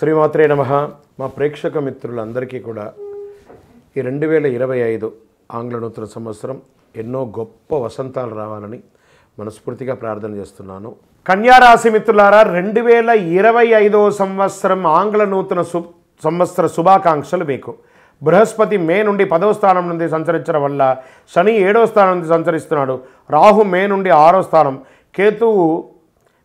శ్రీమాత్రే నమః. మా ప్రేక్షక మిత్రులందరికీ కూడా ఈ 2025 ఆంగ్ల నూతన సంవత్సరం ఎన్నో గొప్ప వసంతాలు రావాలని మనస్ఫూర్తిగా ప్రార్థన చేస్తున్నాను. కన్యా రాశి మిత్రులారా, 2025 సంవత్సరం ఆంగ్ల నూతన సంవత్సర శుభాకాంక్షలు మీకు. బృహస్పతి మే నుండి 10వ స్థానం నుండి సంచరించడం వల్ల శని 7వ స్థానం నుండి సంచరిస్తున్నాడు. రాహు మే నుండి 6వ స్థానం, కేతువు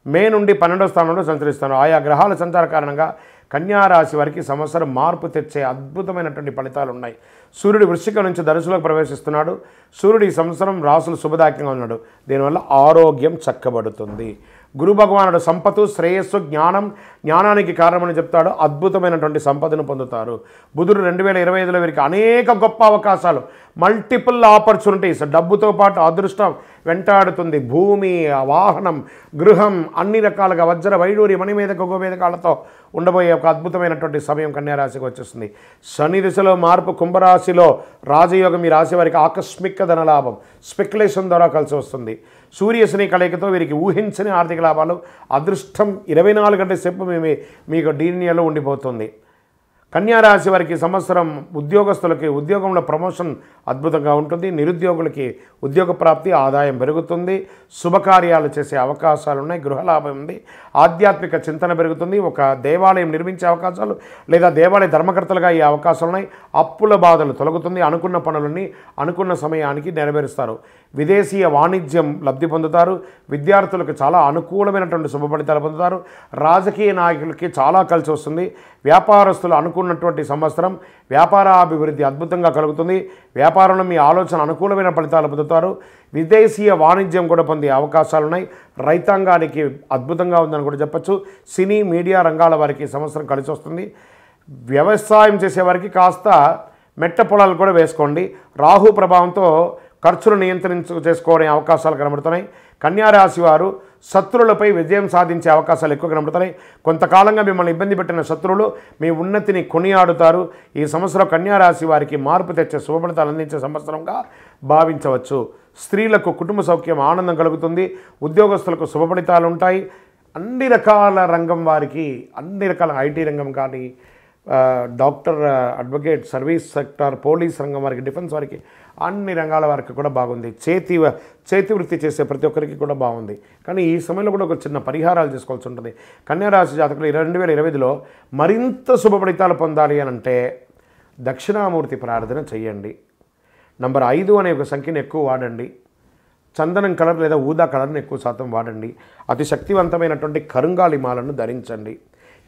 మే నుండి 12వ స్థానంలో సంచరిస్తున్నాడు. ఆయా గ్రహాల సంచార కారణంగా కన్యా రాశి వారికి సంవత్సరం మార్పు తెచ్చే అద్భుతమైనటువంటి ఫలితాలు ఉన్నాయి. సూర్యుడు వృశ్చికం నుంచి ధనుసులోకి ప్రవేశిస్తున్నాడు. సూర్యుడు ఈ సంవత్సరం రాసులు శుభదాయకంగా ఉన్నాడు. దీనివల్ల ఆరోగ్యం చక్కబడుతుంది. గురు భగవానుడు సంపత్తు, శ్రేయస్సు, జ్ఞానానికి కారణమని చెప్తాడు. అద్భుతమైనటువంటి సంపదను పొందుతారు. బుధుడు 2025లో వీరికి అనేక గొప్ప అవకాశాలు, మల్టిపుల్ ఆపర్చునిటీస్, డబ్బుతో పాటు అదృష్టం వెంటాడుతుంది. భూమి, వాహనం, గృహం, అన్ని రకాలుగా వజ్ర వైడూరి మణిమేధ గోమేధకాలతో ఉండబోయే ఒక అద్భుతమైనటువంటి సమయం కన్యారాశికి వచ్చేస్తుంది. శని దిశలో మార్పు, కుంభరాశిలో రాజయోగం ఈ రాశి వారికి ఆకస్మిక ధనలాభం, స్పెక్యులేషన్ ద్వారా కలిసి వస్తుంది. సూర్య శని కలయికతో వీరికి ఊహించని ఆర్థిక లాభాలు, అదృష్టం 24 గంటల సేపు మీకు డీనియాలో ఉండిపోతుంది. కన్యారాశి వారికి సంవత్సరం ఉద్యోగస్తులకి ఉద్యోగంలో ప్రమోషన్ అద్భుతంగా ఉంటుంది. నిరుద్యోగులకి ఉద్యోగ ప్రాప్తి, ఆదాయం పెరుగుతుంది. శుభకార్యాలు చేసే అవకాశాలు ఉన్నాయి. గృహలాభం ఉంది. ఆధ్యాత్మిక చింతన పెరుగుతుంది. ఒక దేవాలయం నిర్మించే అవకాశాలు లేదా దేవాలయ ధర్మకర్తలుగా ఈ అవకాశాలు ఉన్నాయి. అప్పుల బాధలు తొలగుతుంది. అనుకున్న పనులన్నీ అనుకున్న సమయానికి నెరవేరుస్తారు. విదేశీయ వాణిజ్యం లబ్ధి పొందుతారు. విద్యార్థులకు చాలా అనుకూలమైనటువంటి శుభ ఫలితాలు పొందుతారు. రాజకీయ నాయకులకి చాలా కలిసి వస్తుంది. వ్యాపారస్తులు అనుకున్నటువంటి సంవత్సరం వ్యాపారాభివృద్ధి అద్భుతంగా కలుగుతుంది. వ్యాపారంలో మీ ఆలోచన అనుకూలమైన ఫలితాలు పొందుతారు. విదేశీయ వాణిజ్యం కూడా పొందే అవకాశాలు ఉన్నాయి. రైతాంగానికి అద్భుతంగా ఉందని కూడా చెప్పచ్చు. సినీ, మీడియా రంగాల వారికి సంవత్సరం కలిసి వస్తుంది. వ్యవసాయం చేసేవారికి కాస్త మెట్ట పొలాలు కూడా వేసుకోండి. రాహు ప్రభావంతో ఖర్చులు చేసుకోవడే అవకాశాలు కనబడుతున్నాయి. కన్యారాశి వారు శత్రువులపై విజయం సాధించే అవకాశాలు ఎక్కువ కనబడుతున్నాయి. కొంతకాలంగా మిమ్మల్ని ఇబ్బంది పెట్టిన శత్రువులు మీ ఉన్నతిని కొనియాడుతారు. ఈ సంవత్సరం కన్యారాశి వారికి మార్పు తెచ్చే శుభఫలితాలు అందించే సంవత్సరంగా భావించవచ్చు. స్త్రీలకు కుటుంబ సౌఖ్యం, ఆనందం కలుగుతుంది. ఉద్యోగస్తులకు శుభఫలితాలు ఉంటాయి. అన్ని రకాల రంగం వారికి, అన్ని రకాల ఐటీ రంగం కానీ, doctor, advocate, service sector, police రంగం వారికి, డిఫెన్స్ వారికి, అన్ని రంగాల వారికి కూడా బాగుంది. చేతి వృత్తి చేసే ప్రతి ఒక్కరికి కూడా బాగుంది. కానీ ఈ సమయంలో కూడా ఒక చిన్న పరిహారాలు చేసుకోవాల్సి ఉంటుంది. కన్యారాశి జాతకులు 2025లో మరింత శుభ ఫలితాలు పొందాలి అని అంటే దక్షిణామూర్తి ప్రార్థన చేయండి. నంబర్ 5 అనే ఒక సంఖ్యను ఎక్కువ వాడండి. చందనం కలర్ లేదా ఊదా కలర్ని ఎక్కువ శాతం వాడండి. అతి శక్తివంతమైనటువంటి కరుంగాలి మాలను ధరించండి.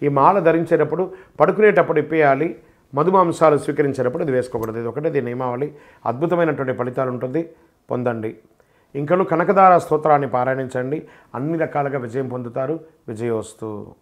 ఈ మాల ధరించేటప్పుడు పడుకునేటప్పుడు ఇప్పేయాలి. మధుమాంసాలు స్వీకరించేటప్పుడు ఇది వేసుకోకూడదు. ఇది ఒకటే దీని నియమావళి. అద్భుతమైనటువంటి ఫలితాలు ఉంటుంది, పొందండి. ఇంకను కనకదార స్తోత్రాన్ని పారాయణించండి. అన్ని రకాలుగా విజయం పొందుతారు. విజయోస్తు.